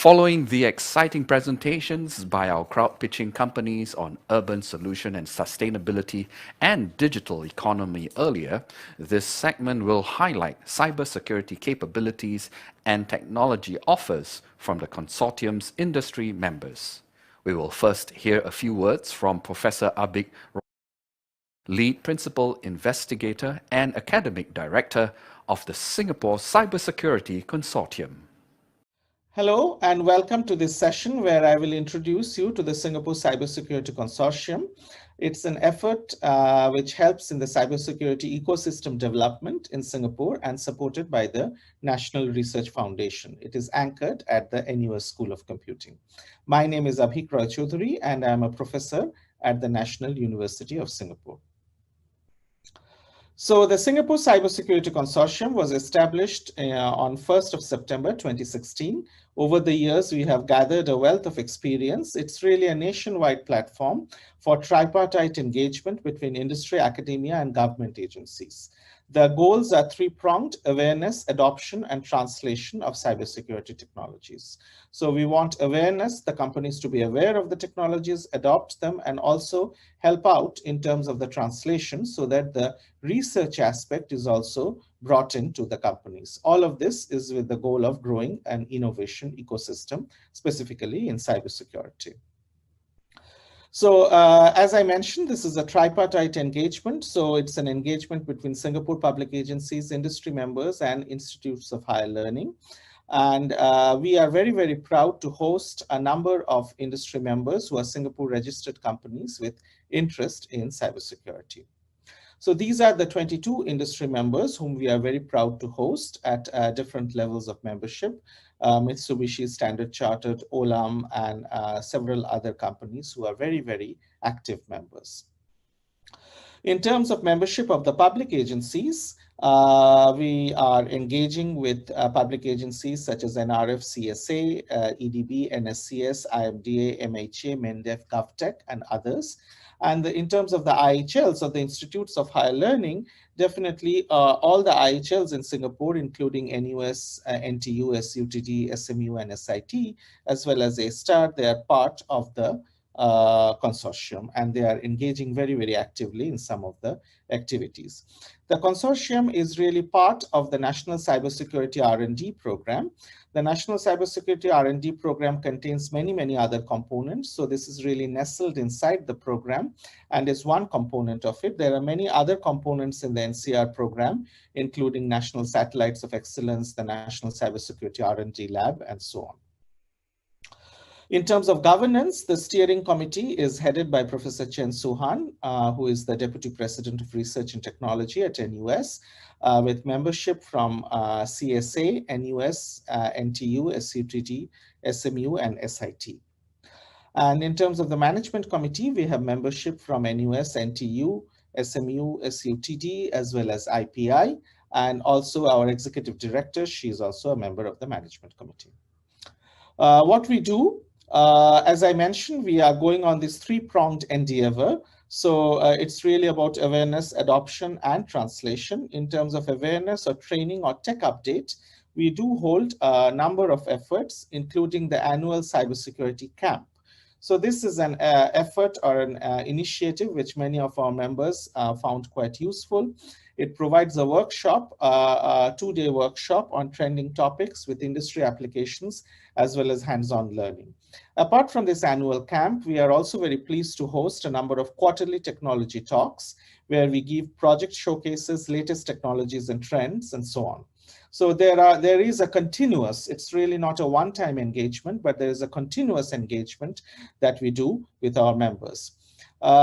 Following the exciting presentations by our crowd pitching companies on urban solution and sustainability and digital economy earlier, this segment will highlight cybersecurity capabilities and technology offers from the consortium's industry members. We will first hear a few words from Professor Abik, Lead Principal Investigator and Academic Director of the Singapore Cybersecurity Consortium. Hello and welcome to this session where I will introduce you to the Singapore Cybersecurity Consortium. It's an effort which helps in the cybersecurity ecosystem development in Singapore and supported by the National Research Foundation. It is anchored at the NUS School of Computing. My name is Abhik Roy Chaudhary and I am a professor at the National University of Singapore. So the Singapore Cybersecurity Consortium was established on 1st of September 2016. Over the years, we have gathered a wealth of experience. It's really a nationwide platform for tripartite engagement between industry, academia, and government agencies. The goals are three-pronged: awareness, adoption, and translation of cybersecurity technologies. So we want awareness, the companies to be aware of the technologies, adopt them, and also help out in terms of the translation so that the research aspect is also brought into the companies. All of this is with the goal of growing an innovation ecosystem, specifically in cybersecurity. So as I mentioned, this is a tripartite engagement. So it's an engagement between Singapore public agencies, industry members, and institutes of higher learning. And we are very, very proud to host a number of industry members who are Singapore registered companies with interest in cybersecurity. So these are the 22 industry members whom we are very proud to host at different levels of membership. Mitsubishi, Standard Chartered, Olam, and several other companies who are very, very active members. In terms of membership of the public agencies, we are engaging with public agencies such as NRF, CSA, EDB, NSCS, IMDA, MHA, MENDEF, GovTech, and others. And in terms of the IHLs, or the Institutes of Higher Learning, definitely all the IHLs in Singapore, including NUS, NTU, SUTD, SMU, and SIT, as well as A-STAR, they are part of the consortium, and they are engaging very, very actively in some of the activities. The consortium is really part of the National Cybersecurity R&D program. The National Cybersecurity R&D program contains many, many other components. So this is really nestled inside the program and is one component of it. There are many other components in the NCR program, including National Satellites of Excellence, the National Cybersecurity R&D Lab, and so on. In terms of governance, the steering committee is headed by Professor Chen Suhan, who is the Deputy President of Research and Technology at NUS, with membership from CSA, NUS, NTU, SUTD, SMU, and SIT. And in terms of the management committee, we have membership from NUS, NTU, SMU, SUTD, as well as IPI, and also our executive director, she is also a member of the management committee. What we do, as I mentioned, we are going on this three-pronged endeavor. So it's really about awareness, adoption, and translation. In terms of awareness or training or tech update, we do hold a number of efforts, including the annual cybersecurity camp. So this is an effort or an initiative which many of our members found quite useful. It provides a workshop, a two-day workshop on trending topics with industry applications as well as hands-on learning. Apart from this annual camp, we are also very pleased to host a number of quarterly technology talks where we give project showcases, latest technologies and trends, and so on. So there is a continuous, it's really not a one-time engagement, but there is a continuous engagement that we do with our members.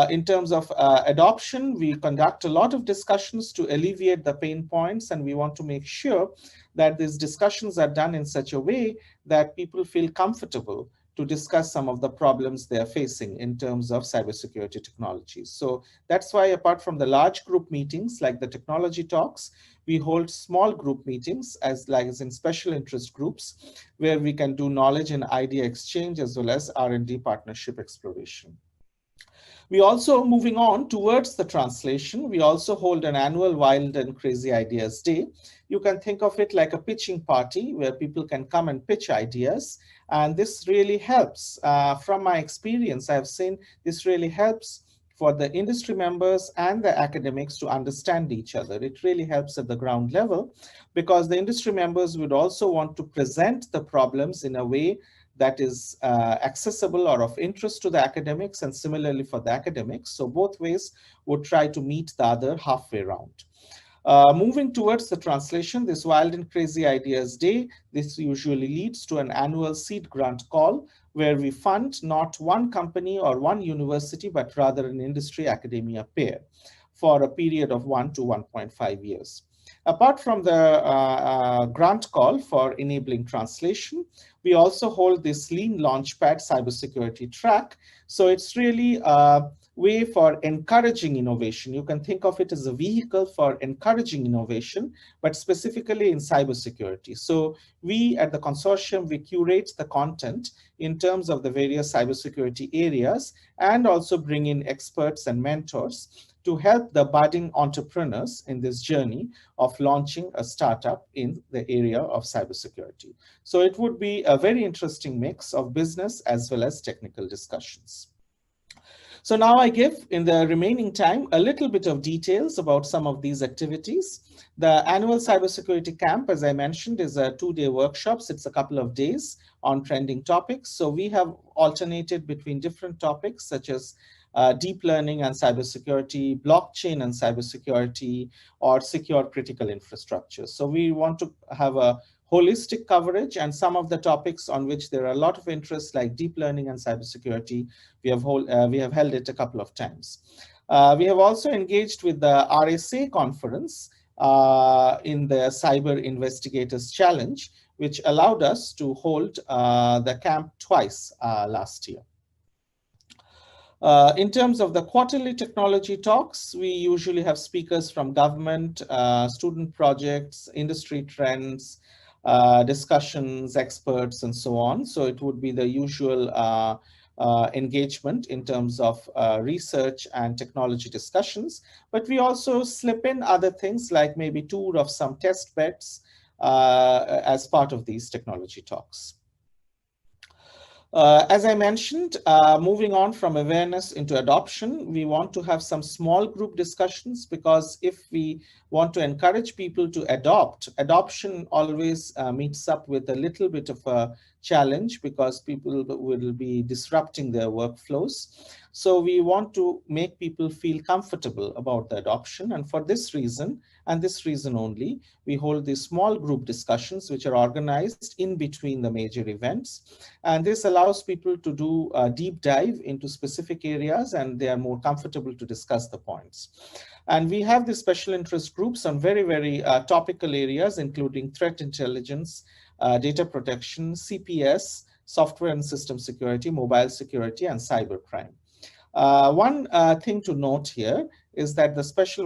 In terms of adoption, we conduct a lot of discussions to alleviate the pain points, and we want to make sure that these discussions are done in such a way that people feel comfortable to discuss some of the problems they are facing in terms of cybersecurity technologies. So that's why, apart from the large group meetings like the technology talks, we hold small group meetings as in special interest groups where we can do knowledge and idea exchange as well as R&D partnership exploration. We also, moving on towards the translation, we also hold an annual Wild and Crazy Ideas Day. You can think of it like a pitching party where people can come and pitch ideas. And this really helps. From my experience, I've seen this really helps for the industry members and the academics to understand each other. It really helps at the ground level because the industry members would also want to present the problems in a way that is accessible or of interest to the academics, and similarly for the academics. So both ways would try to meet the other halfway round. Moving towards the translation, this Wild and Crazy Ideas Day, this usually leads to an annual seed grant call where we fund not one company or one university, but rather an industry academia pair for a period of 1 to 1.5 years. Apart from the grant call for enabling translation, we also hold this Lean Launchpad cybersecurity track. So it's really a way for encouraging innovation. You can think of it as a vehicle for encouraging innovation, but specifically in cybersecurity. So we at the consortium, we curate the content in terms of the various cybersecurity areas and also bring in experts and mentors to help the budding entrepreneurs in this journey of launching a startup in the area of cybersecurity. So it would be a very interesting mix of business as well as technical discussions. So now I give, in the remaining time, a little bit of details about some of these activities. The annual cybersecurity camp, as I mentioned, is a 2-day workshops. It's a couple of days on trending topics. So we have alternated between different topics such as deep learning and cybersecurity, blockchain and cybersecurity, or secure critical infrastructure. So we want to have a holistic coverage, and some of the topics on which there are a lot of interest, like deep learning and cybersecurity, we have held it a couple of times. We have also engaged with the RSA conference in the Cyber Investigators Challenge, which allowed us to hold the camp twice last year. In terms of the quarterly technology talks, we usually have speakers from government, student projects, industry trends, discussions, experts, and so on. So it would be the usual engagement in terms of research and technology discussions. But we also slip in other things like maybe tour of some test beds as part of these technology talks. As I mentioned, moving on from awareness into adoption, we want to have some small group discussions, because if we want to encourage people to adopt, adoption always meets up with a little bit of a challenge because people will be disrupting their workflows. So we want to make people feel comfortable about the adoption. And for this reason, and this reason only, we hold these small group discussions which are organized in between the major events. And this allows people to do a deep dive into specific areas, and they are more comfortable to discuss the points. And we have these special interest groups on very, very topical areas, including threat intelligence, data protection, CPS, software and system security, mobile security, and cybercrime. One thing to note here is that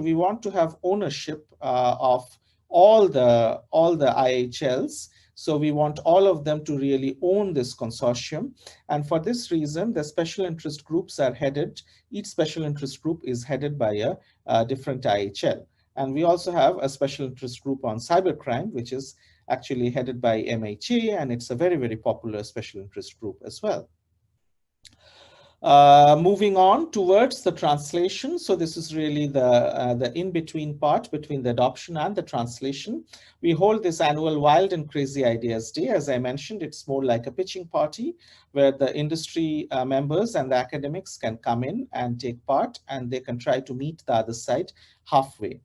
we want to have ownership of all the IHLs. So we want all of them to really own this consortium. And for this reason, the special interest groups are headed, each special interest group is headed by a different IHL. And we also have a special interest group on cybercrime, which is actually headed by MHA, and it's a very, very popular special interest group as well. Moving on towards the translation. So this is really the in-between part between the adoption and the translation. We hold this annual Wild and Crazy Ideas Day. As I mentioned, it's more like a pitching party where the industry members and the academics can come in and take part, and they can try to meet the other side halfway.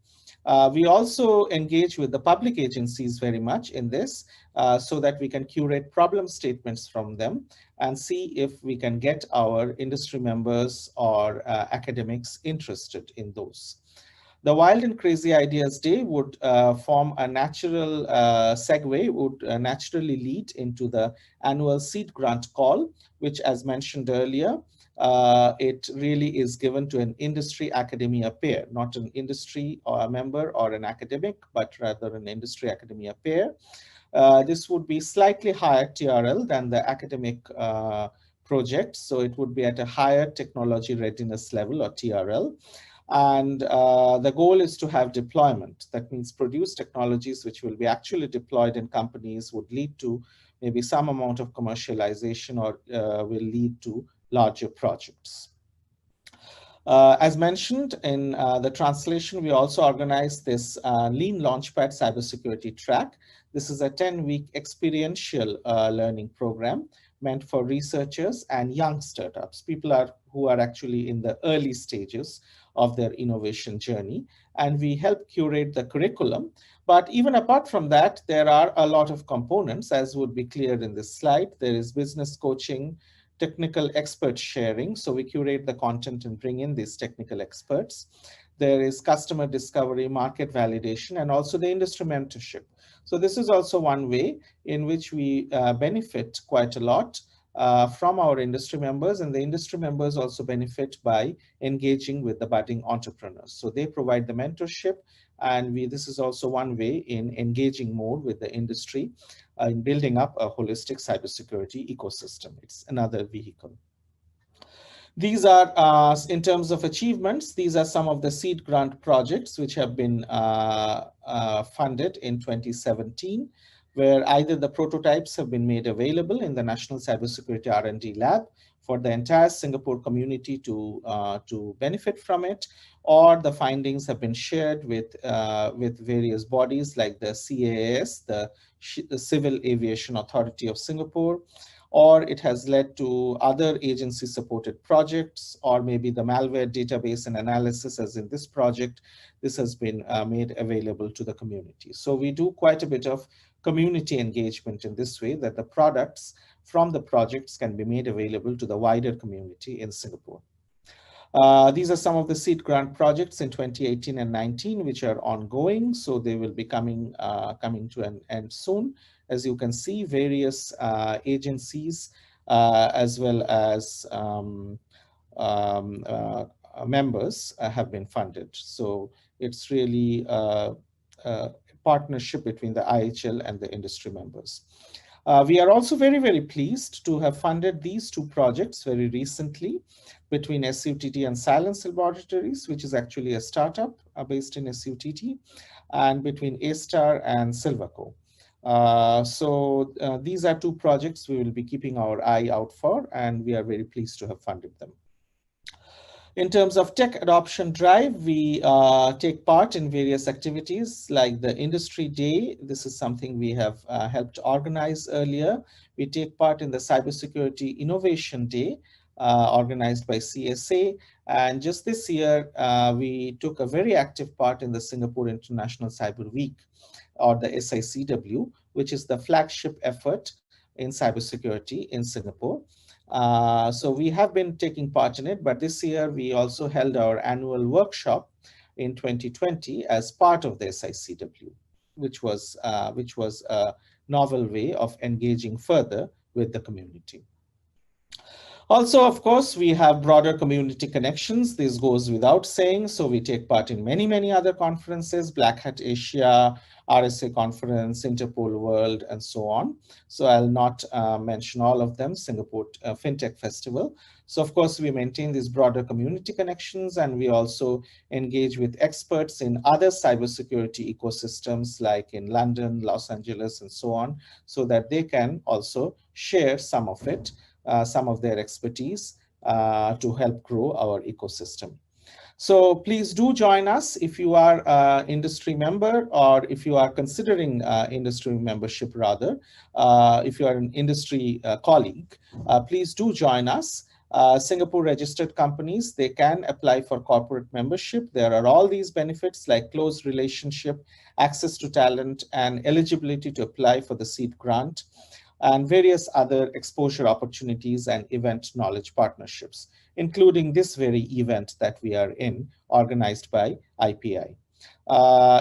We also engage with the public agencies very much in this so that we can curate problem statements from them and see if we can get our industry members or academics interested in those. The Wild and Crazy Ideas Day would form a natural segue, would naturally lead into the annual seed grant call, which, as mentioned earlier, it really is given to an industry academia pair, not an industry or a member or an academic, but rather an industry academia pair. This would be slightly higher TRL than the academic project. So it would be at a higher technology readiness level, or TRL. And the goal is to have deployment. That means produce technologies which will be actually deployed in companies, would lead to maybe some amount of commercialization, or will lead to larger projects. As mentioned in the translation, we also organized this Lean Launchpad Cybersecurity track. This is a 10-week experiential learning program meant for researchers and young startups, people who are actually in the early stages of their innovation journey. And we help curate the curriculum. But even apart from that, there are a lot of components, as would be clear in this slide. There is business coaching, technical expert sharing. So we curate the content and bring in these technical experts. There is customer discovery, market validation, and also the industry mentorship. So this is also one way in which we benefit quite a lot from our industry members, and the industry members also benefit by engaging with the budding entrepreneurs. So they provide the mentorship, and this is also one way in engaging more with the industry in building up a holistic cybersecurity ecosystem. It's another vehicle. These are, in terms of achievements, these are some of the seed grant projects which have been funded in 2017, where either the prototypes have been made available in the National Cybersecurity R&D Lab for the entire Singapore community to benefit from it, or the findings have been shared with various bodies like the CAAS, the Civil Aviation Authority of Singapore, or it has led to other agency-supported projects, or maybe the malware database and analysis, as in this project. This has been made available to the community. So we do quite a bit of community engagement in this way, that the products from the projects can be made available to the wider community in Singapore. These are some of the seed grant projects in 2018 and 19, which are ongoing. So they will be coming to an end soon. As you can see, various agencies as well as members have been funded. So it's really a partnership between the IHL and the industry members. We are also very, very pleased to have funded these two projects very recently between SUTT and Silence Laboratories, which is actually a startup based in SUTT, and between A-Star and Silverco. These are two projects we will be keeping our eye out for, and we are very pleased to have funded them. In terms of tech adoption drive, we take part in various activities like the Industry Day. This is something we have helped organize earlier. We take part in the Cybersecurity Innovation Day organized by CSA. And just this year, we took a very active part in the Singapore International Cyber Week, or the SICW, which is the flagship effort in cybersecurity in Singapore. So we have been taking part in it, but this year we also held our annual workshop in 2020 as part of the SICW, which was a novel way of engaging further with the community. Also, of course, we have broader community connections. This goes without saying. So we take part in many, many other conferences, Black Hat Asia, RSA Conference, Interpol World, and so on. So I'll not mention all of them, Singapore FinTech Festival. So of course, we maintain these broader community connections, and we also engage with experts in other cybersecurity ecosystems like in London, Los Angeles, and so on, so that they can also share some of it, some of their expertise to help grow our ecosystem. So please do join us if you are an industry member, or if you are considering industry membership rather, if you are an industry colleague, please do join us. Singapore registered companies, they can apply for corporate membership. There are all these benefits like close relationship, access to talent, and eligibility to apply for the seed grant, and various other exposure opportunities and event knowledge partnerships, including this very event that we are in, organized by IPI.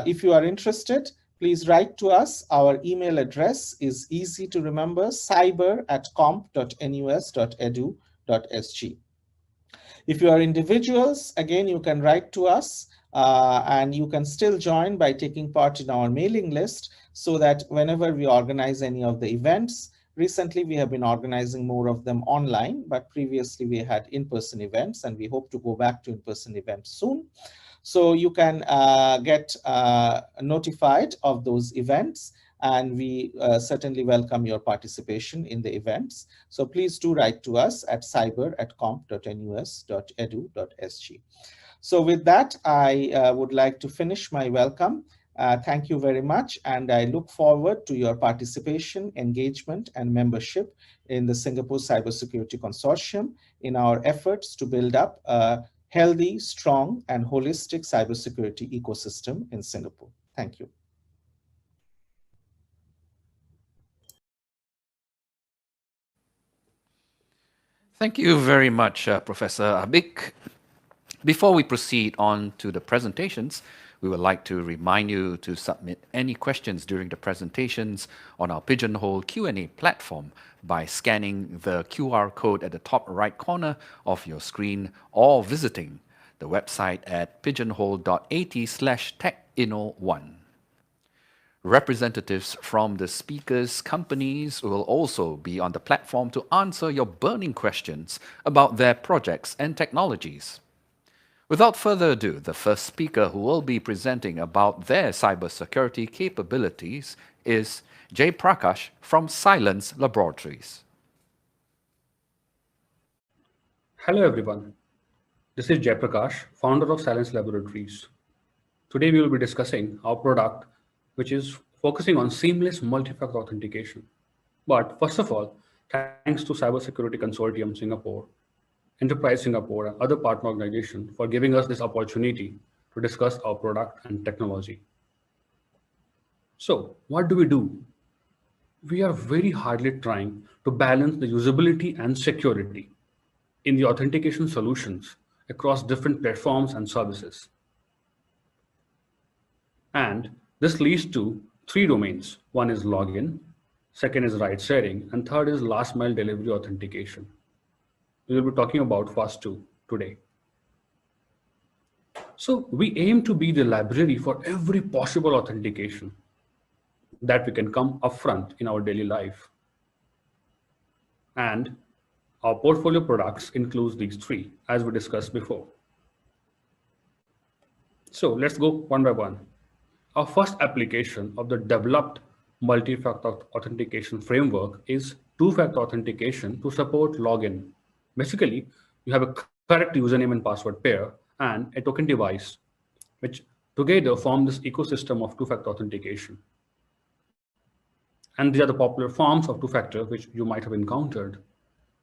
If you are interested, please write to us. Our email address is easy to remember, cyber@comp.nus.edu.sg. If you are individuals, again, you can write to us, and you can still join by taking part in our mailing list, so that whenever we organize any of the events, Recently, we have been organizing more of them online, but previously we had in-person events, and we hope to go back to in-person events soon. So you can get notified of those events, and we certainly welcome your participation in the events. So please do write to us at cyber@comp.nus.edu.sg. So with that, I would like to finish my welcome. Thank you very much, and I look forward to your participation, engagement, and membership in the Singapore Cybersecurity Consortium in our efforts to build up a healthy, strong, and holistic cybersecurity ecosystem in Singapore. Thank you. Thank you very much, Professor Abik. Before we proceed on to the presentations, we would like to remind you to submit any questions during the presentations on our Pigeonhole Q&A platform by scanning the QR code at the top right corner of your screen or visiting the website at pigeonhole.at/techinno1. Representatives from the speakers' companies will also be on the platform to answer your burning questions about their projects and technologies. Without further ado, the first speaker who will be presenting about their cybersecurity capabilities is Jay Prakash from Silence Laboratories. Hello everyone, this is Jay Prakash, founder of Silence Laboratories. Today we will be discussing our product which is focusing on seamless multi-factor authentication. But first of all, thanks to Cybersecurity Consortium Singapore, Enterprise Singapore, and other partner organizations for giving us this opportunity to discuss our product and technology. So, what do? We are very hardly trying to balance the usability and security in the authentication solutions across different platforms and services. And this leads to three domains. One is login, second is ride sharing, and third is last mile delivery authentication. We will be talking about first two today. So we aim to be the library for every possible authentication that we can come upfront in our daily life. And our portfolio products includes these three, as we discussed before. So let's go one by one. Our first application of the developed multi-factor authentication framework is two-factor authentication to support login. Basically, you have a correct username and password pair and a token device, which together form this ecosystem of two-factor authentication. And these are the popular forms of two-factor which you might have encountered.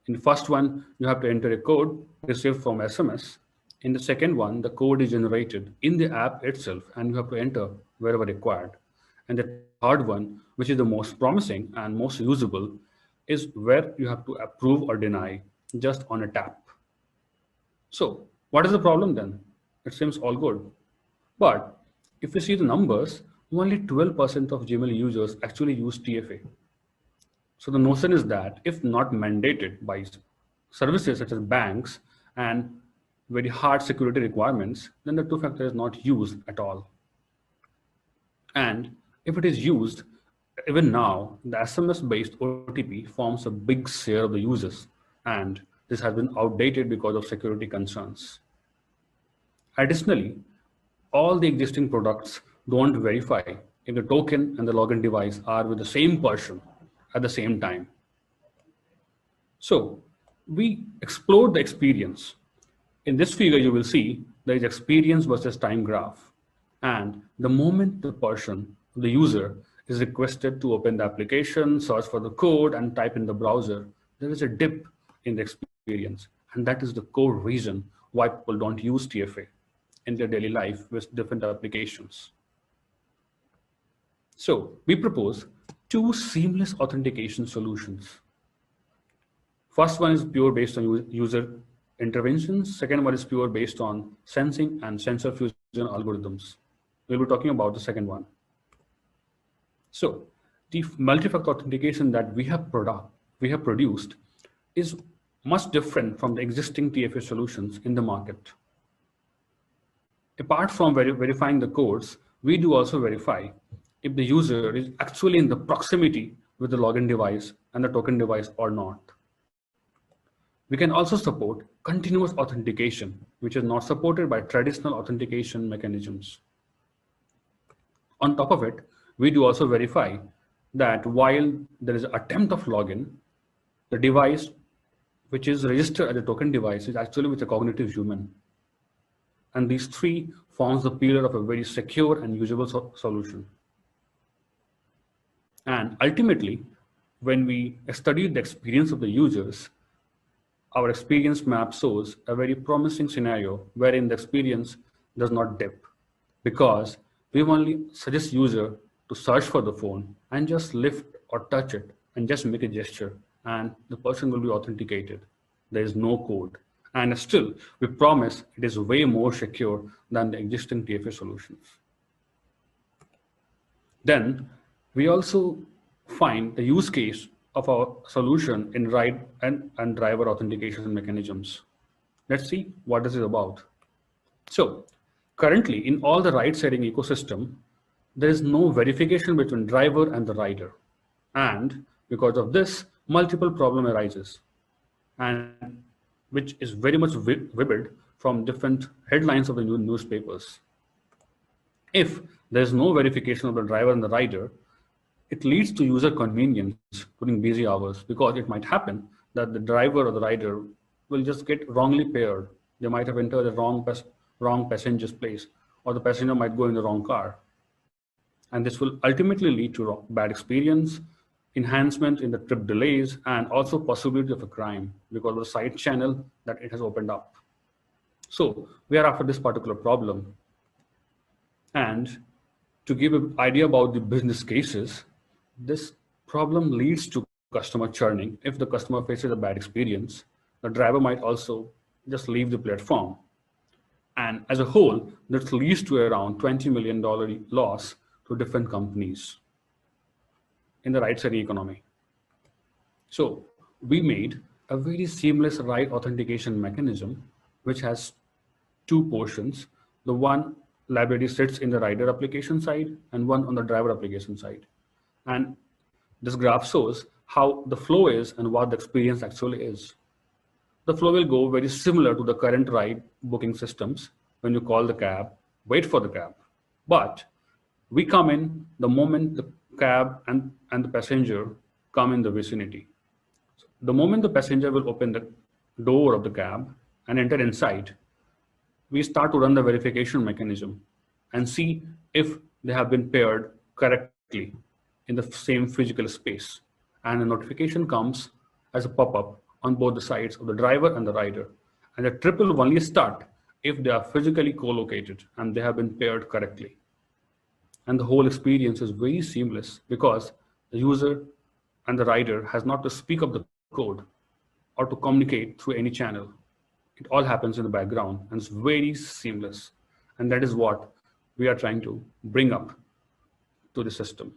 In the first one, you have to enter a code received from SMS. In the second one, the code is generated in the app itself and you have to enter wherever required. And the third one, which is the most promising and most usable, is where you have to approve or deny just on a tap. So what is the problem then? It seems all good. But if you see the numbers, only 12% of Gmail users actually use TFA. So the notion is that if not mandated by services such as banks and very hard security requirements, then the two-factor is not used at all. And if it is used, even now, the SMS-based OTP forms a big share of the users, and this has been outdated because of security concerns. Additionally, all the existing products don't verify if the token and the login device are with the same person at the same time. So we explored the experience. In this figure, you will see there is experience versus time graph. And the moment the person, the user, is requested to open the application, search for the code, and type in the browser, there is a dip in the experience. And that is the core reason why people don't use TFA in their daily life with different applications. So we propose two seamless authentication solutions. First one is pure based on user interventions. Second one is pure based on sensing and sensor fusion algorithms. We'll be talking about the second one. So the multi-factor authentication that we have produced is much different from the existing TFA solutions in the market. Apart from verifying the codes, we do also verify if the user is actually in the proximity with the login device and the token device or not. We can also support continuous authentication, which is not supported by traditional authentication mechanisms. On top of it, we do also verify that while there is an attempt of login, the device which is registered as a token device is actually with a cognitive human. And these three forms the pillar of a very secure and usable solution. And ultimately, when we study the experience of the users, our experience map shows a very promising scenario wherein the experience does not dip, because we only suggest user to search for the phone and just lift or touch it and just make a gesture, and the person will be authenticated. There is no code. And still, we promise it is way more secure than the existing TFA solutions. Then we also find the use case of our solution in ride and driver authentication mechanisms. Let's see what this is about. So currently in all the ride sharing ecosystem, there is no verification between driver and the rider. And because of this, multiple problem arises, and which is very much vivid from different headlines of the newspapers. If there is no verification of the driver and the rider, it leads to user convenience during busy hours, because it might happen that the driver or the rider will just get wrongly paired. They might have entered the wrong passenger's place, or the passenger might go in the wrong car. And this will ultimately lead to bad experience, enhancement in the trip delays, and also possibility of a crime because of the side channel that it has opened up. So we are after this particular problem. And to give an idea about the business cases, this problem leads to customer churning. If the customer faces a bad experience, the driver might also just leave the platform. And as a whole, this leads to around $20 million loss to different companies in the ride-sharing economy. So we made a very seamless ride authentication mechanism, which has two portions. The one library sits in the rider application side and one on the driver application side. And this graph shows how the flow is and what the experience actually is. The flow will go very similar to the current ride booking systems. When you call the cab, wait for the cab. But we come in the moment the cab and the passenger come in the vicinity. The moment the passenger will open the door of the cab and enter inside, we start to run the verification mechanism and see if they have been paired correctly in the same physical space. And a notification comes as a pop-up on both the sides of the driver and the rider. And the trip will only start if they are physically co-located and they have been paired correctly. And the whole experience is very seamless because the user and the rider has not to speak up the code or to communicate through any channel. It all happens in the background and it's very seamless. And that is what we are trying to bring up to the system.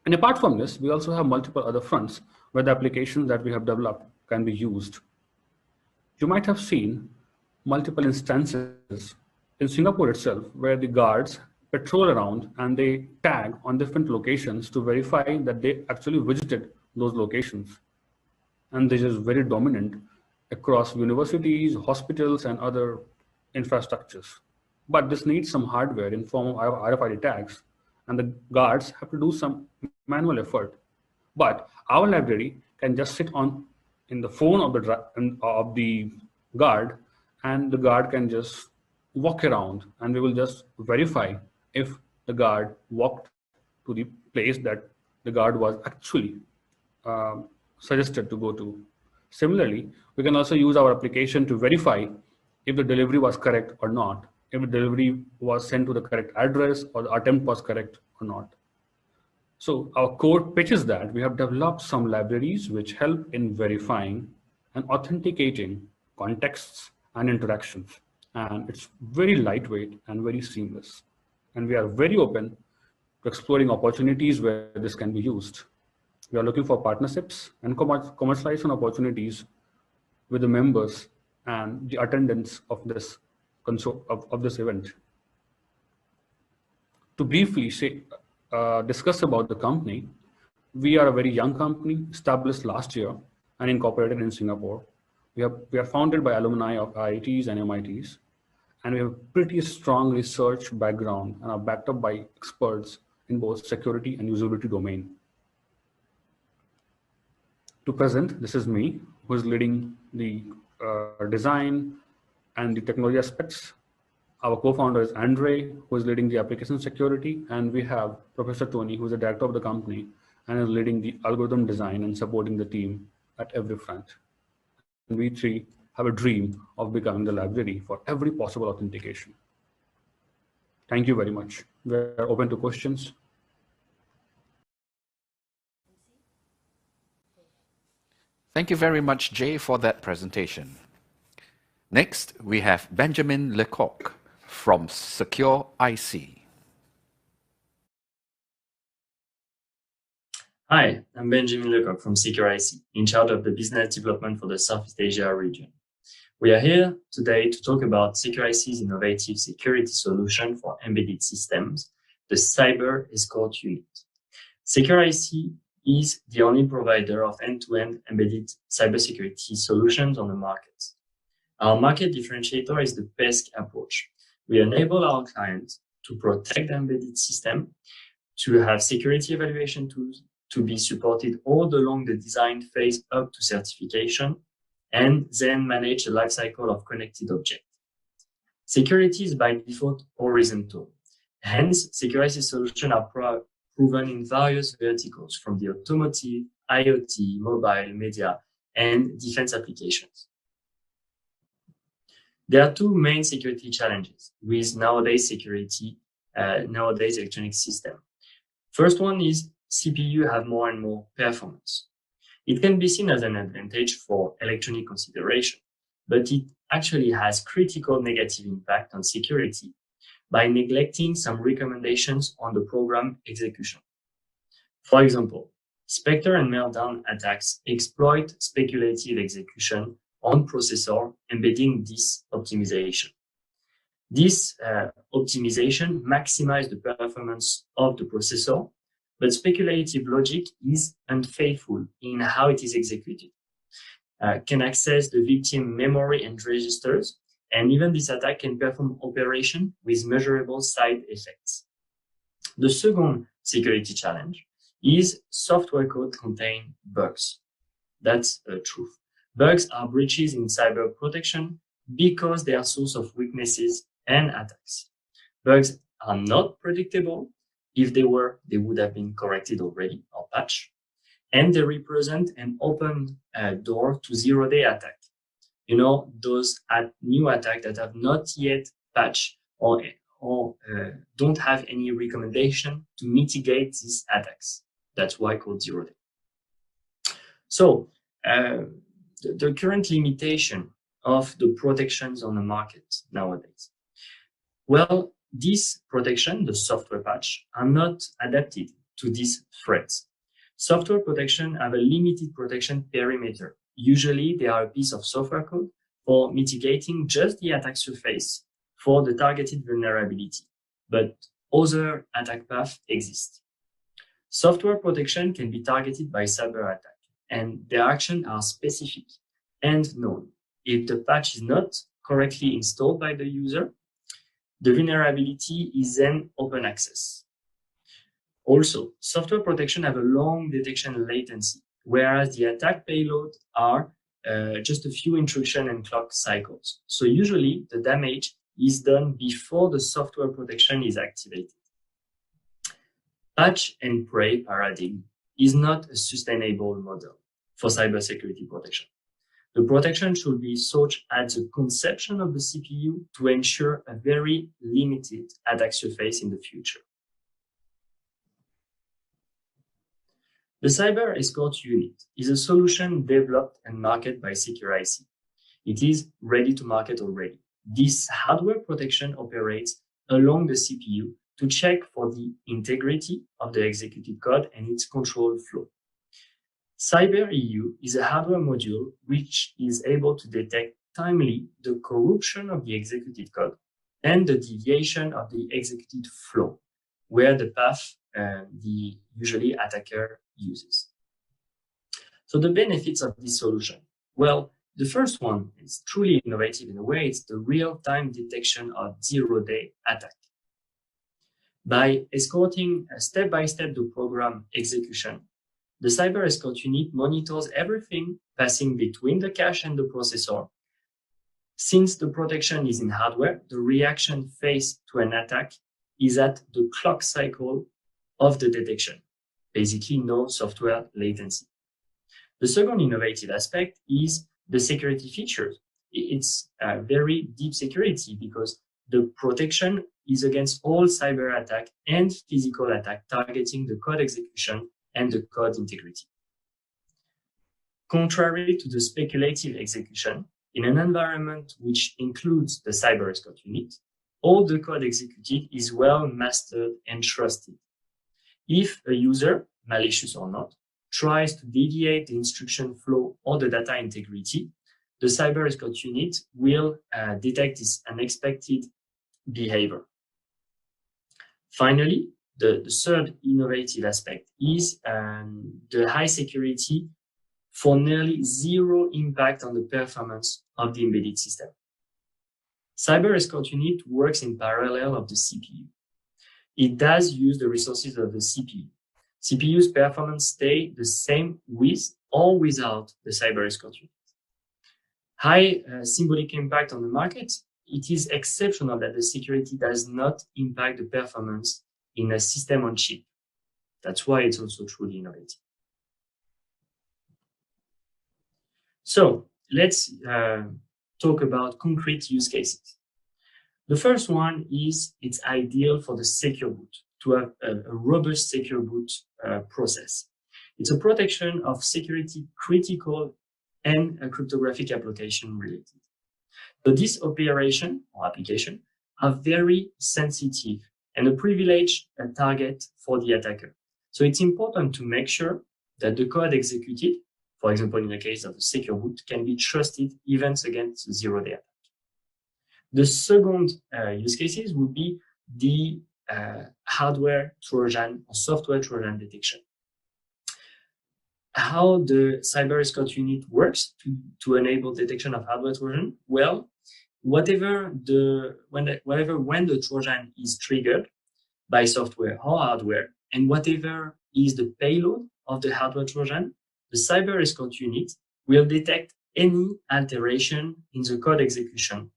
And apart from this, we also have multiple other fronts where the applications that we have developed can be used. You might have seen multiple instances in Singapore itself where the guards patrol around and they tag on different locations to verify that they actually visited those locations. And this is very dominant across universities, hospitals, and other infrastructures. But this needs some hardware in form of RFID tags, and the guards have to do some manual effort. But our library can just sit in the phone of the guard, and the guard can just walk around, and we will just verify if the guard walked to the place that the guard was actually suggested to go to. Similarly, we can also use our application to verify if the delivery was correct or not, if the delivery was sent to the correct address or the attempt was correct or not. So our code pitches that we have developed some libraries which help in verifying and authenticating contexts and interactions. And it's very lightweight and very seamless. And we are very open to exploring opportunities where this can be used. We are looking for partnerships and commercialization opportunities with the members and the attendance of this event. To briefly discuss about the company, We are a very young company, established last year and incorporated in Singapore. We are founded by alumni of IITs and MITs, and we have a pretty strong research background and are backed up by experts in both security and usability domain. To present, this is me, who is leading the design and the technology aspects. Our co-founder is Andre, who is leading the application security, and we have Professor Tony, who is the director of the company and is leading the algorithm design and supporting the team at every front. And we three have a dream of becoming the library for every possible authentication. Thank you very much. We're open to questions. Thank you very much, Jay, for that presentation. Next, we have Benjamin Lecoq from Secure IC. Hi, I'm Benjamin Lecoq from Secure IC, in charge of the business development for the Southeast Asia region. We are here today to talk about Secure IC's innovative security solution for embedded systems, the Cyber Escort Unit. Secure IC is the only provider of end-to-end embedded cybersecurity solutions on the market. Our market differentiator is the PESC approach. We enable our clients to protect the embedded system, to have security evaluation tools, to be supported all along the design phase up to certification, and then manage the lifecycle of connected objects. Security is by default horizontal. Hence, Secure IC solutions are proven in various verticals from the automotive, IoT, mobile, media, and defense applications. There are two main security challenges with nowadays electronic system. First one is CPU have more and more performance. It can be seen as an advantage for electronic consideration, but it actually has critical negative impact on security by neglecting some recommendations on the program execution. For example, Spectre and Meltdown attacks exploit speculative execution on processor, embedding this optimization. This optimization maximizes the performance of the processor, but speculative logic is unfaithful in how it is executed. Can access the victim memory and registers, and even this attack can perform operation with measurable side effects. The second security challenge is software code contain bugs. That's the truth. Bugs are breaches in cyber protection because they are source of weaknesses and attacks. Bugs are not predictable. If they were, they would have been corrected already or patched. And they represent an open door to zero-day attack. You know, those new attacks that have not yet patched or don't have any recommendation to mitigate these attacks. That's why called zero-day. So the current limitation of the protections on the market nowadays. Well, this protection, the software patch, are not adapted to these threats. Software protection have a limited protection perimeter. Usually, they are a piece of software code for mitigating just the attack surface for the targeted vulnerability, but other attack paths exist. Software protection can be targeted by cyber attack, and their actions are specific and known. If the patch is not correctly installed by the user, the vulnerability is then open access. Also, software protection have a long detection latency, whereas the attack payload are just a few intrusion and clock cycles. So usually the damage is done before the software protection is activated. Patch and pray paradigm is not a sustainable model for cybersecurity protection. The protection should be sought at the conception of the CPU to ensure a very limited attack surface in the future. The Cyber Escort Unit is a solution developed and marketed by Secure IC. It is ready to market already. This hardware protection operates along the CPU to check for the integrity of the executed code and its control flow. Cyber EU is a hardware module which is able to detect timely the corruption of the executed code and the deviation of the executed flow, where the path the usually attacker uses. So the benefits of this solution. Well, the first one is truly innovative in a way. It's the real-time detection of zero-day attack. By escorting step-by-step the program execution, the cyber escort unit monitors everything passing between the cache and the processor. Since the protection is in hardware, the reaction phase to an attack is at the clock cycle of the detection. Basically, no software latency. The second innovative aspect is the security features. It's very deep security because the protection is against all cyber attack and physical attack targeting the code execution and the code integrity. Contrary to the speculative execution, in an environment which includes the cyber escort unit, all the code executed is well mastered and trusted. If a user, malicious or not, tries to deviate the instruction flow or the data integrity, the cyber escort unit will detect this unexpected behavior. Finally, the third innovative aspect is the high security for nearly zero impact on the performance of the embedded system. Cyber escort unit works in parallel of the CPU. It does use the resources of the CPU. CPU's performance stay the same with or without the cyber escort unit. High symbolic impact on the market. It is exceptional that the security does not impact the performance in a system on chip. That's why it's also truly innovative. So let's talk about concrete use cases. The first one is it's ideal for the secure boot, to have a robust secure boot process. It's a protection of security critical and a cryptographic application related. So this operation or application are very sensitive and a privileged target for the attacker. So it's important to make sure that the code executed, for example, in the case of a secure boot, can be trusted even against zero-day attack. The second use cases would be the hardware Trojan or software Trojan detection. How the cyber escort unit works to enable detection of hardware Trojan? Well, when the Trojan is triggered by software or hardware, and whatever is the payload of the hardware Trojan, the cyber escort unit will detect any alteration in the code execution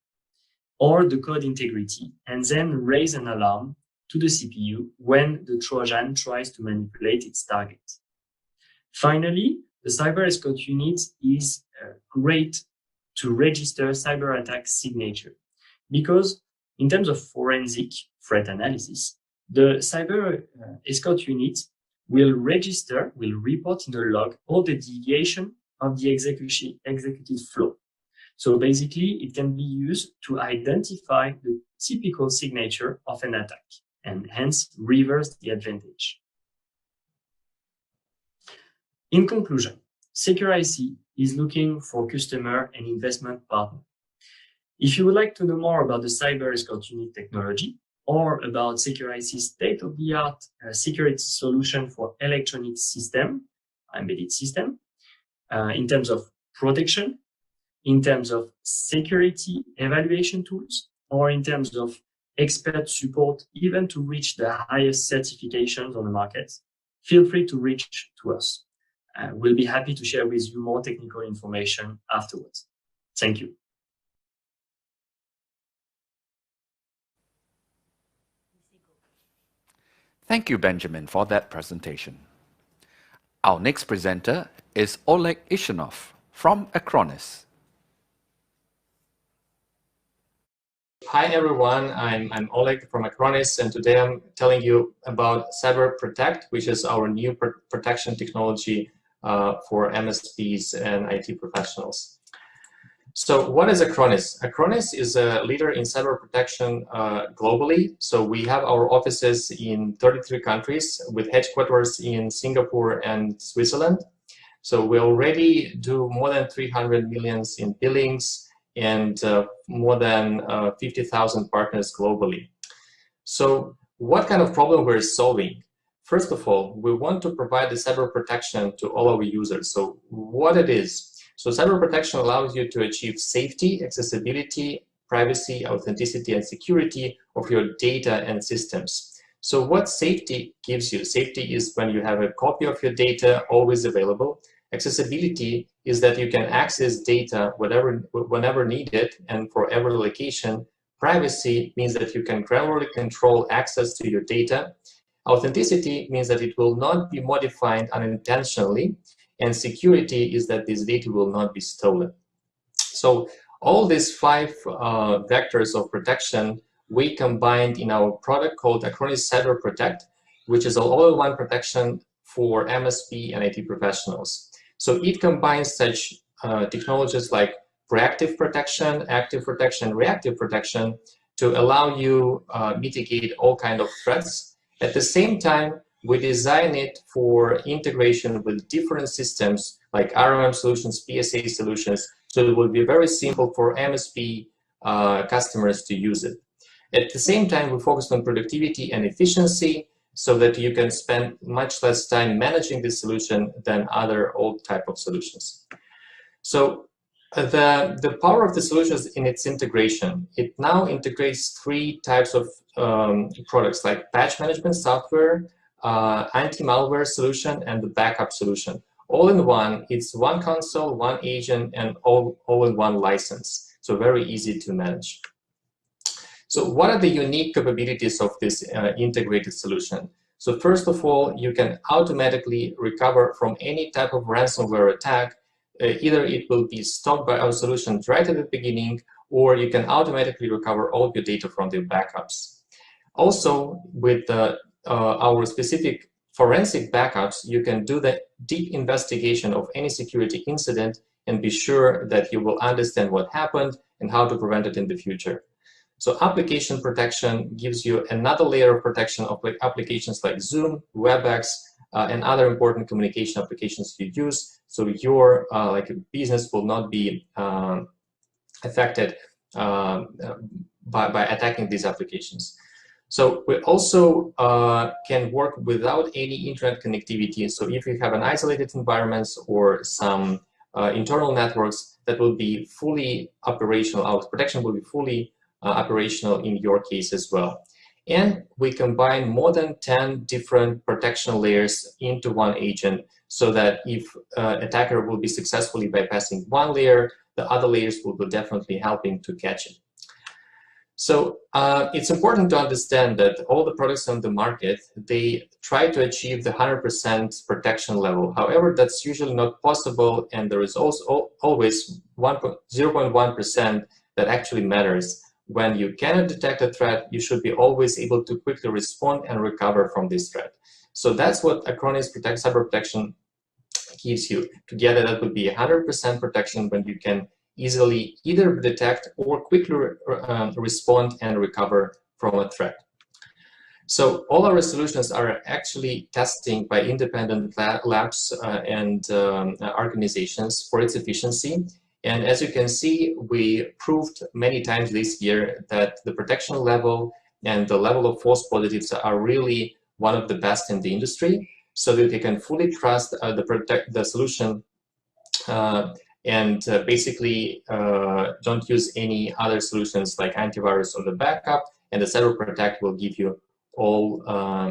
or the code integrity, and then raise an alarm to the CPU when the Trojan tries to manipulate its target. Finally, the cyber escort unit is great to register cyber attack signature because in terms of forensic threat analysis, the cyber escort unit will report in the log all the deviation of the executed flow. So basically, it can be used to identify the typical signature of an attack and hence reverse the advantage. In conclusion, SecureIC is looking for customer and investment partner. If you would like to know more about the cyber escort unit technology or about SecureIC's state-of-the-art security solution for electronic system, embedded system, in terms of protection, in terms of security evaluation tools, or in terms of expert support, even to reach the highest certifications on the market, feel free to reach to us. We'll be happy to share with you more technical information afterwards. Thank you. Thank you, Benjamin, for that presentation. Our next presenter is Oleg Ishanov from Acronis. Hi everyone, I'm Oleg from Acronis, and today I'm telling you about Cyber Protect, which is our new protection technology for MSPs and IT professionals. So what is Acronis? Acronis is a leader in cyber protection globally. So we have our offices in 33 countries with headquarters in Singapore and Switzerland. So we already do more than 300 million in billings and more than 50,000 partners globally. So what kind of problem we're solving? first of all, we want to provide the cyber protection to all our users. So what it is. So cyber protection allows you to achieve safety, accessibility, privacy, authenticity, and security of your data and systems. So what safety gives you? Safety is when you have a copy of your data always available. Accessibility is that you can access data whenever needed and for every location. Privacy means that you can granularly control access to your data. Authenticity means that it will not be modified unintentionally. And security is that this data will not be stolen. So all these 5 vectors of protection we combined in our product called Acronis Cyber Protect, which is an all-in-one protection for MSP and IT professionals. So it combines such technologies like proactive protection, active protection, reactive protection to allow you mitigate all kinds of threats. At the same time, we design it for integration with different systems like RMM solutions, PSA solutions, so it will be very simple for MSP customers to use it. At the same time, we focus on productivity and efficiency so that you can spend much less time managing this solution than other old type of solutions. So the power of the solution is in its integration. It now integrates 3 types of products like patch management software, anti-malware solution, and the backup solution. All in one, it's one console, one agent, and all in one license. So very easy to manage. So what are the unique capabilities of this integrated solution? So first of all, you can automatically recover from any type of ransomware attack. Either it will be stopped by our solution right at the beginning, or you can automatically recover all your data from the backups. Also, with our specific forensic backups, you can do the deep investigation of any security incident and be sure that you will understand what happened and how to prevent it in the future. So application protection gives you another layer of protection of applications like Zoom, WebEx, and other important communication applications you use. So your business will not be affected by attacking these applications. So we also can work without any internet connectivity. So if you have an isolated environment or some internal networks, that will be fully operational. Our protection will be fully operational in your case as well. And we combine more than 10 different protection layers into one agent so that if attacker will be successfully bypassing one layer, the other layers will be definitely helping to catch it. So it's important to understand that all the products on the market, they try to achieve the 100% protection level. However, that's usually not possible, and there is also always 0.1% that actually matters. When you cannot detect a threat, you should be always able to quickly respond and recover from this threat. So that's what Acronis Cyber Protection gives you. Together, that would be 100% protection when you can easily either detect or quickly respond and recover from a threat. So all our solutions are actually testing by independent labs and organizations for its efficiency. And as you can see, we proved many times this year that the protection level and the level of false positives are really one of the best in the industry, so that you can fully trust the solution and basically don't use any other solutions like antivirus or the backup, and the Cyber Protect will give you all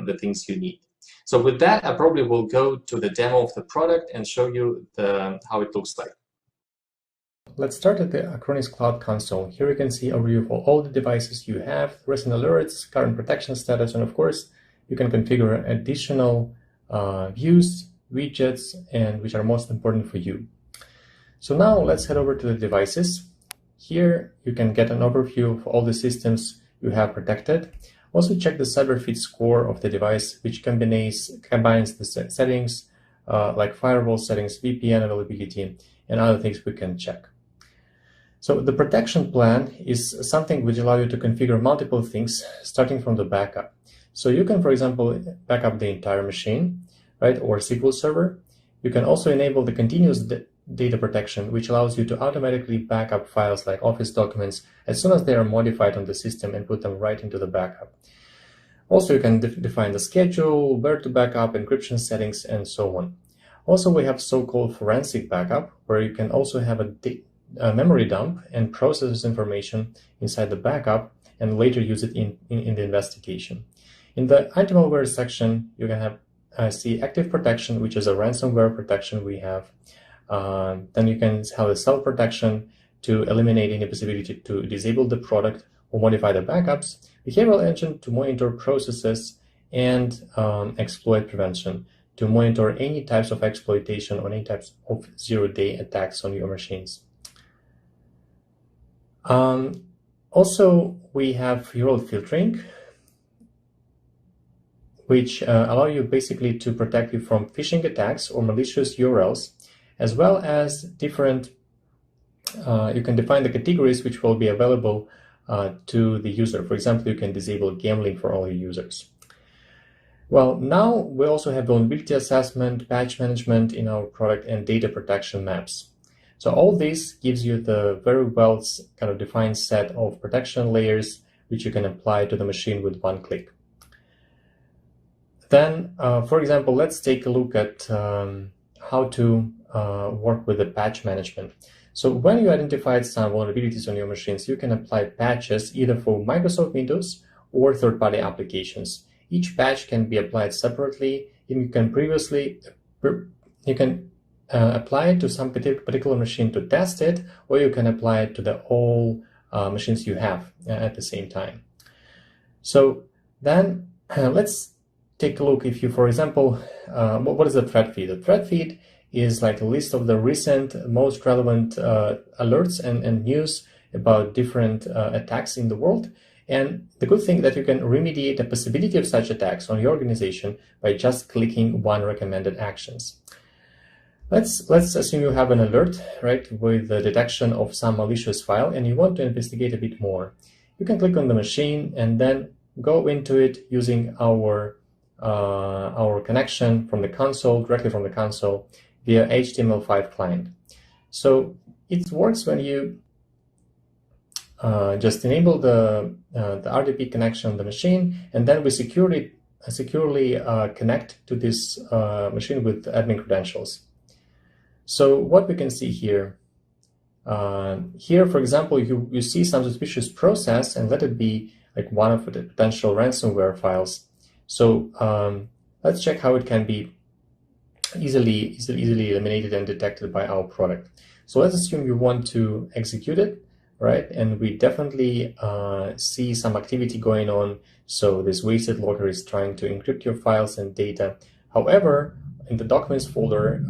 the things you need. So with that, I probably will go to the demo of the product and show you how it looks like. Let's start at the Acronis Cloud Console. Here you can see a review of all the devices you have, recent alerts, current protection status, and of course, you can configure additional views, widgets, and which are most important for you. So now let's head over to the devices. Here you can get an overview of all the systems you have protected. Also check the CyberFit score of the device, which combines the settings like firewall settings, VPN availability, and other things we can check. So the protection plan is something which allows you to configure multiple things starting from the backup. So you can, for example, back up the entire machine, right, or SQL server. You can also enable the continuous data protection, which allows you to automatically back up files like Office documents as soon as they are modified on the system and put them right into the backup. Also, you can define the schedule, where to backup, encryption settings, and so on. Also, we have so-called forensic backup, where you can also have a memory dump and process this information inside the backup and later use it in the investigation. In the anti-malware section, you can have see active protection, which is a ransomware protection we have. Then you can have a self-protection to eliminate any possibility to disable the product or modify the backups, behavioral engine to monitor processes, and exploit prevention to monitor any types of exploitation or any types of zero-day attacks on your machines. Also, we have URL filtering, which allow you basically to protect you from phishing attacks or malicious URLs, as well as different, you can define the categories which will be available to the user. For example, you can disable gambling for all your users. Well, now we also have vulnerability assessment, patch management in our product, and data protection maps. So all this gives you the very well kind of defined set of protection layers which you can apply to the machine with one click. Then, for example, let's take a look at how to work with the patch management. So when you identified some vulnerabilities on your machines, you can apply patches either for Microsoft Windows or third-party applications. Each patch can be applied separately. You can apply it to some particular machine to test it, or you can apply it to the all machines you have at the same time. So then let's take a look. If you, for example, what is a threat feed? A threat feed is like a list of the recent most relevant alerts and news about different attacks in the world. And the good thing that you can remediate the possibility of such attacks on your organization by just clicking one recommended actions. Let's assume you have an alert, right, with the detection of some malicious file, and you want to investigate a bit more. You can click on the machine and then go into it using our connection from the console, directly from the console, via HTML5 client. So it works when you just enable the RDP connection on the machine, and then we securely connect to this machine with admin credentials. So what we can see here, for example, you see some suspicious process, and let it be like one of the potential ransomware files. So let's check how it can be easily eliminated and detected by our product. So let's assume you want to execute it, right? And we definitely see some activity going on. So this wasted logger is trying to encrypt your files and data. However, in the documents folder,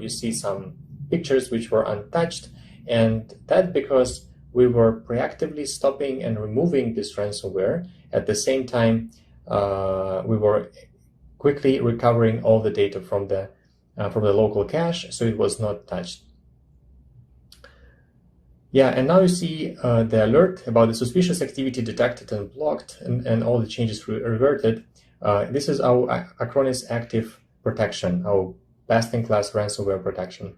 you see some pictures which were untouched, and that's because we were proactively stopping and removing this ransomware. At the same time, we were quickly recovering all the data from the local cache, so it was not touched. Yeah, and now you see the alert about the suspicious activity detected and blocked, and all the changes reverted. This is our Acronis Active Protection, our best-in-class ransomware protection.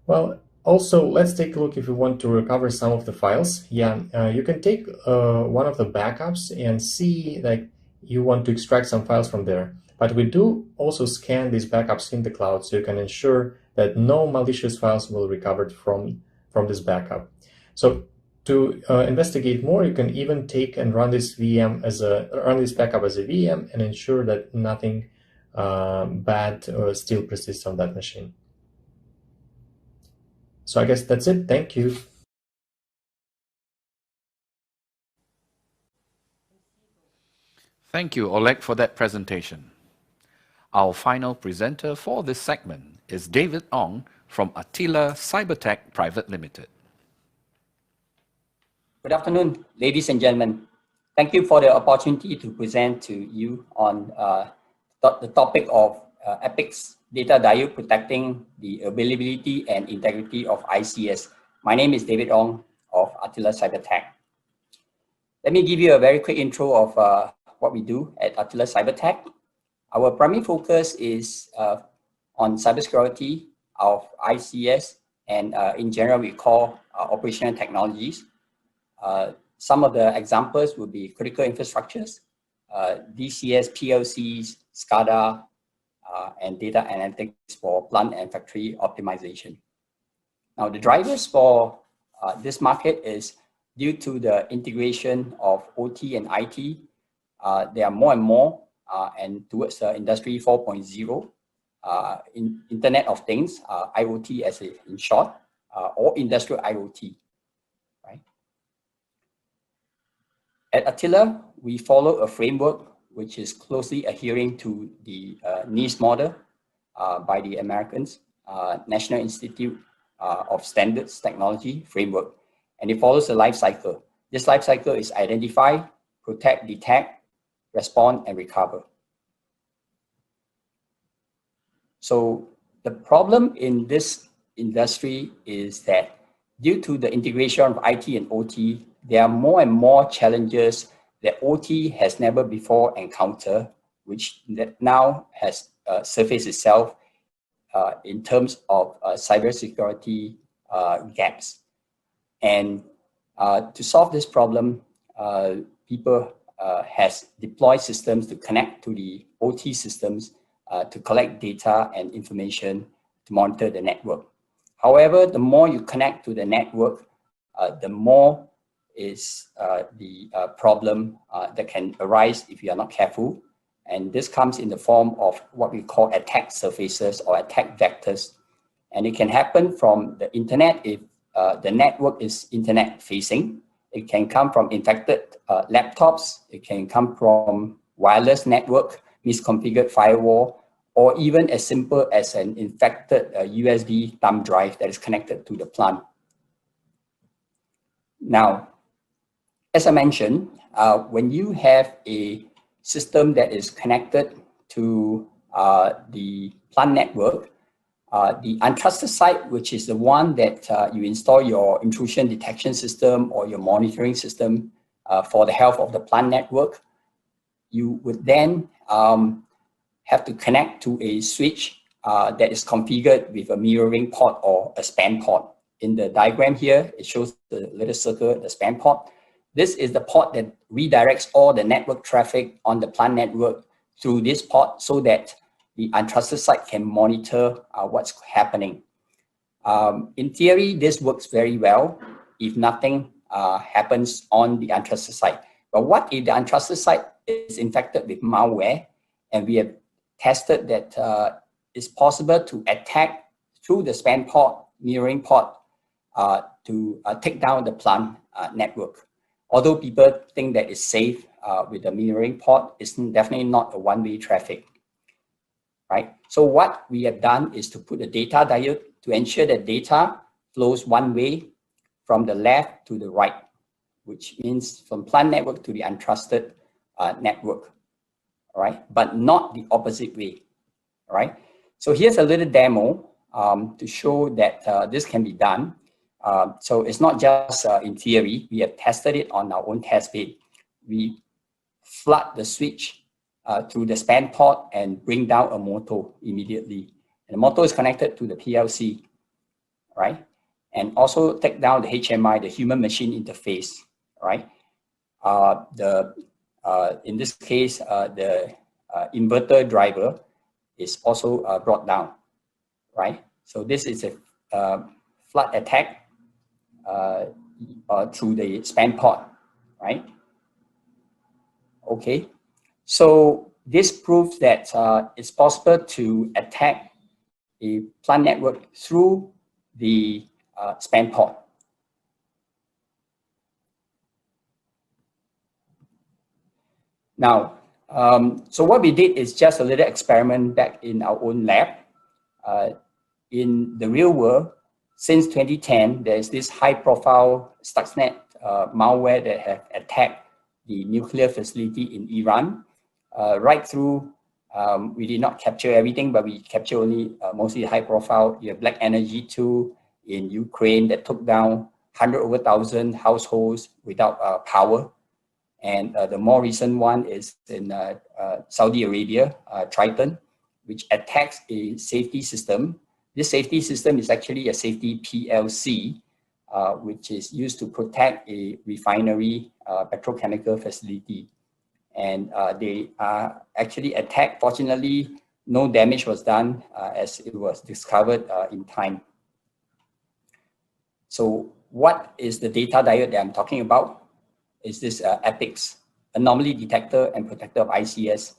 Well, also, let's take a look if you want to recover some of the files. Yeah, you can take one of the backups and see like you want to extract some files from there. But we do also scan these backups in the cloud, so you can ensure that no malicious files will be recovered from this backup. So to investigate more, you can even take and run this backup as a VM and ensure that nothing bad still persists on that machine. So I guess that's it. Thank you. Thank you, Oleg, for that presentation. Our final presenter for this segment is David Ong from Attila Cybertech Private Limited. Good afternoon, ladies and gentlemen. Thank you for the opportunity to present to you on the topic of EPIC's data diode protecting the availability and integrity of ICS. My name is David Ong of Attila Cybertech. Let me give you a very quick intro of what we do at Attila Cybertech. Our primary focus is on cybersecurity of ICS, and in general, we call operational technologies. Some of the examples would be critical infrastructures, DCS, PLCs, SCADA, and data analytics for plant and factory optimization. Now, the drivers for this market is due to the integration of OT and IT. There are more and more, and towards Industry 4.0, Internet of Things, IoT as in short, or industrial IoT, right? At Attila, we follow a framework which is closely adhering to the NIST model by the Americans, National Institute of Standards Technology framework, and it follows a life cycle. This life cycle is identify, protect, detect, respond, and recover. So the problem in this industry is that due to the integration of IT and OT, there are more and more challenges that OT has never before encountered, which now has surfaced itself in terms of cybersecurity gaps. And to solve this problem, people has deployed systems to connect to the OT systems to collect data and information to monitor the network. However, the more you connect to the network, the more is the problem that can arise if you are not careful. And this comes in the form of what we call attack surfaces or attack vectors. And it can happen from the internet if the network is internet facing. It can come from infected laptops. It can come from wireless network, misconfigured firewall, or even as simple as an infected USB thumb drive that is connected to the plant. Now, as I mentioned, when you have a system that is connected to the plant network, the untrusted site, which is the one that you install your intrusion detection system or your monitoring system for the health of the plant network, you would then have to connect to a switch that is configured with a mirroring port or a span port. In the diagram here, it shows the little circle, the span port. This is the port that redirects all the network traffic on the plant network through this port so that the untrusted site can monitor what's happening. In theory, this works very well if nothing happens on the untrusted site. But what if the untrusted site is infected with malware, and we have tested that it's possible to attack through the span port, mirroring port, to take down the plant network. Although people think that it's safe with the mirroring port, it's definitely not a one-way traffic, right? So what we have done is to put a data diode to ensure that data flows one way from the left to the right, which means from plant network to the untrusted network, all right? But not the opposite way, all right? So here's a little demo to show that this can be done. So it's not just in theory, we have tested it on our own test bed. We flood the switch through the span port and bring down a motor immediately. And the motor is connected to the PLC, right? And also take down the HMI, the human machine interface, right? In this case, the inverter driver is also brought down, right? So this is a flood attack through the span port, right? Okay, so this proves that it's possible to attack a plant network through the span port. Now, so what we did is just a little experiment back in our own lab. In the real world, since 2010, there's this high-profile Stuxnet malware that have attacked the nuclear facility in Iran. Right through, we did not capture everything, but we capture only mostly high-profile. You have Black Energy 2 in Ukraine that took down 100,000 households without power. And the more recent one is in Saudi Arabia, Triton, which attacks a safety system. This safety system is actually a safety PLC, which is used to protect a refinery petrochemical facility. and they are actually attacked. Fortunately, no damage was done as it was discovered in time. So what is the data diode that I'm talking about? Is this EPICS, anomaly detector and protector of ICS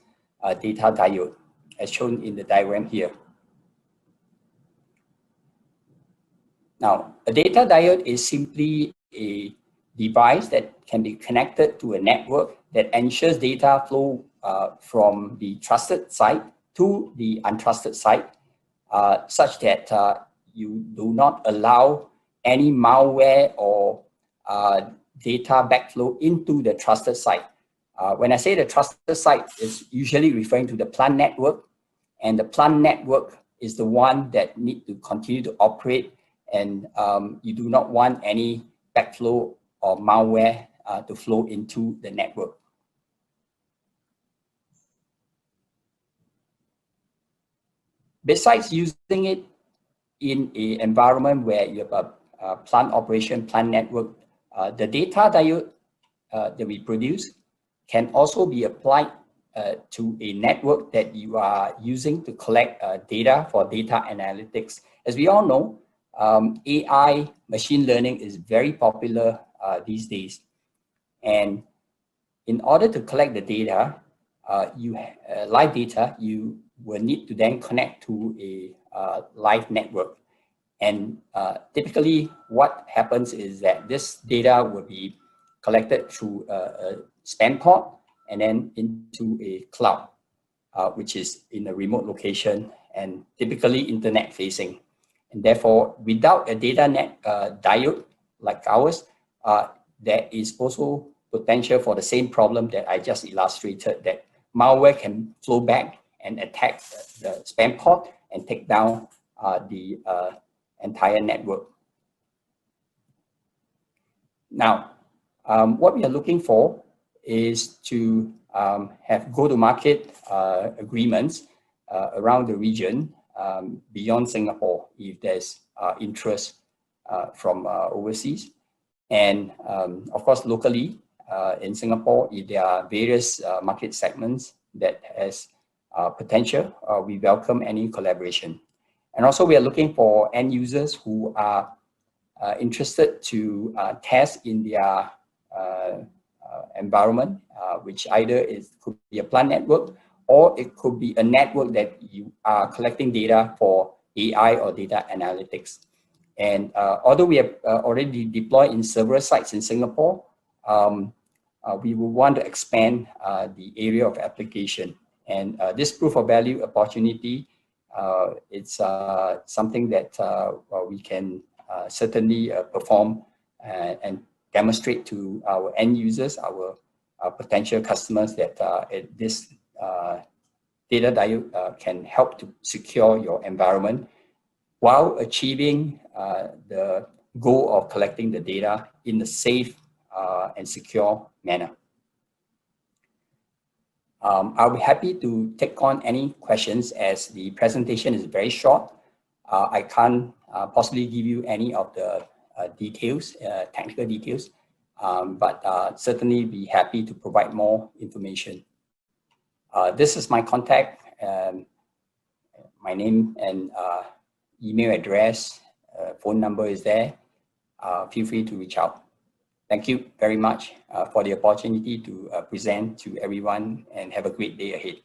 data diode, as shown in the diagram here. Now, a data diode is simply a device that can be connected to a network that ensures data flow from the trusted site to the untrusted site, such that you do not allow any malware or data backflow into the trusted site. When I say the trusted site, it's usually referring to the plant network, and the plant network is the one that need to continue to operate, and you do not want any backflow or malware to flow into the network. Besides using it in an environment where you have a plant operation, plant network, the data diode that we produce can also be applied to a network that you are using to collect data for data analytics. As we all know, AI, machine learning is very popular these days. And in order to collect the data, live data, you will need to then connect to a live network. And typically what happens is that this data will be collected through a spam pod and then into a cloud, which is in a remote location and typically internet facing. And therefore, without a data net diode like ours, there is also potential for the same problem that I just illustrated, that malware can flow back and attack the spam pod and take down the entire network. Now, what we are looking for is to have go-to-market agreements around the region beyond Singapore, if there's interest from overseas. And of course, locally in Singapore, if there are various market segments that has potential, we welcome any collaboration. And also we are looking for end users who are interested to test in their environment, which either could be a plant network, or it could be a network that you are collecting data for AI or data analytics. And although we have already deployed in several sites in Singapore, we will want to expand the area of application. And this proof of value opportunity, it's something that we can certainly perform and demonstrate to our end users, our potential customers, that this data diode can help to secure your environment while achieving the goal of collecting the data in a safe and secure manner. I'll be happy to take on any questions, as the presentation is very short. I can't possibly give you any of the details, technical details, but certainly be happy to provide more information. This is my contact, my name and email address, phone number is there. Feel free to reach out. Thank you very much for the opportunity to present to everyone, and have a great day ahead.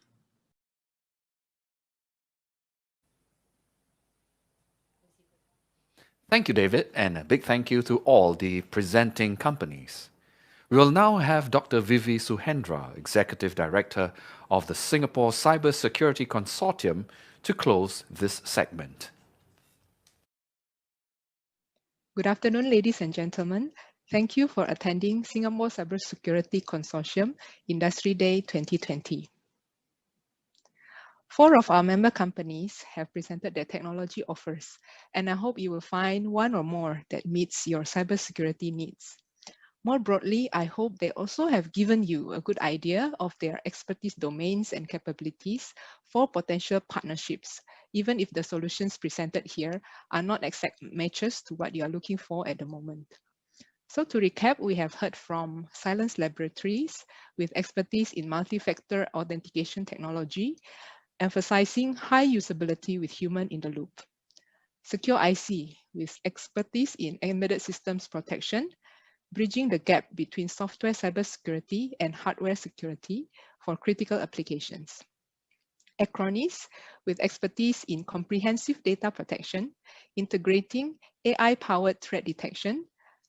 Thank you, David, and a big thank you to all the presenting companies. We will now have Dr. Vivi Suhendra, Executive Director of the Singapore Cybersecurity Consortium, to close this segment. Good afternoon, ladies and gentlemen. Thank you for attending Singapore Cybersecurity Consortium Industry Day 2020. 4 of our member companies have presented their technology offers, and I hope you will find one or more that meets your cybersecurity needs. More broadly, I hope they also have given you a good idea of their expertise domains and capabilities for potential partnerships, even if the solutions presented here are not exact matches to what you are looking for at the moment. So to recap, we have heard from Silence Laboratories with expertise in multi-factor authentication technology, emphasizing high usability with human in the loop. Secure IC with expertise in embedded systems protection, bridging the gap between software cybersecurity and hardware security for critical applications. Acronis with expertise in comprehensive data protection, integrating AI-powered threat detection,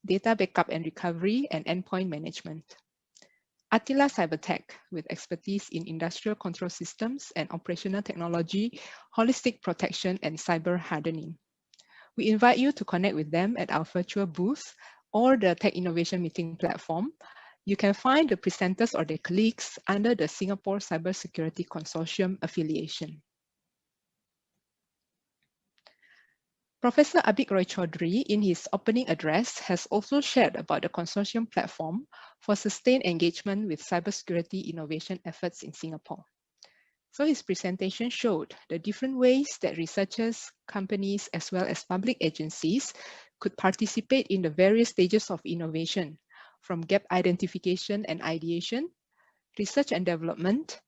data backup and recovery, and endpoint management. Attila Cybertech with expertise in industrial control systems and operational technology, holistic protection, and cyber hardening. We invite you to connect with them at our virtual booth or the TechInnovation meeting platform. You can find the presenters or their colleagues under the Singapore Cybersecurity Consortium affiliation. Professor Abhik Roy Chaudhary, in his opening address, has also shared about the consortium platform for sustained engagement with cybersecurity innovation efforts in Singapore. So his presentation showed the different ways that researchers, companies, as well as public agencies could participate in the various stages of innovation, from gap identification and ideation, research and development,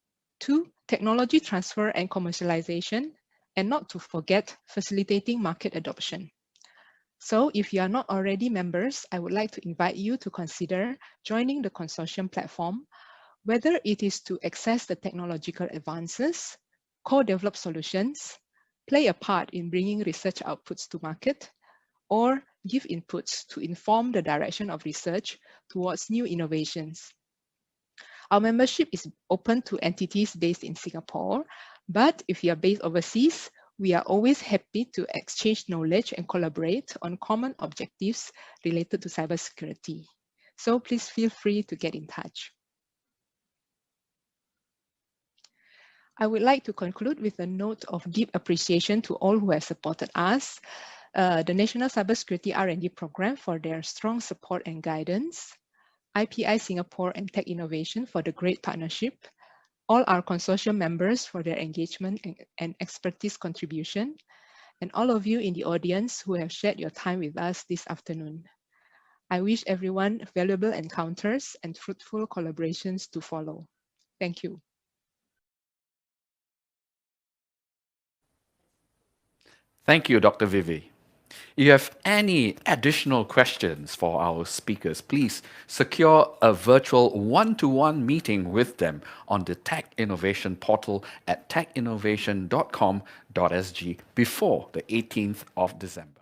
to technology transfer and commercialization, and not to forget facilitating market adoption. So if you are not already members, I would like to invite you to consider joining the consortium platform, whether it is to access the technological advances, co-develop solutions, play a part in bringing research outputs to market, or give inputs to inform the direction of research towards new innovations. Our membership is open to entities based in Singapore, but if you are based overseas, we are always happy to exchange knowledge and collaborate on common objectives related to cybersecurity. So please feel free to get in touch. I would like to conclude with a note of deep appreciation to all who have supported us, the National Cybersecurity R&D Program for their strong support and guidance, IPI Singapore and TechInnovation for the great partnership, all our consortium members for their engagement and expertise contribution, and all of you in the audience who have shared your time with us this afternoon. I wish everyone valuable encounters and fruitful collaborations to follow. Thank you. Thank you, Dr. Vivi. If you have any additional questions for our speakers, please secure a virtual one-to-one meeting with them on the Tech Innovation portal at techinnovation.com.sg before the 18th of December.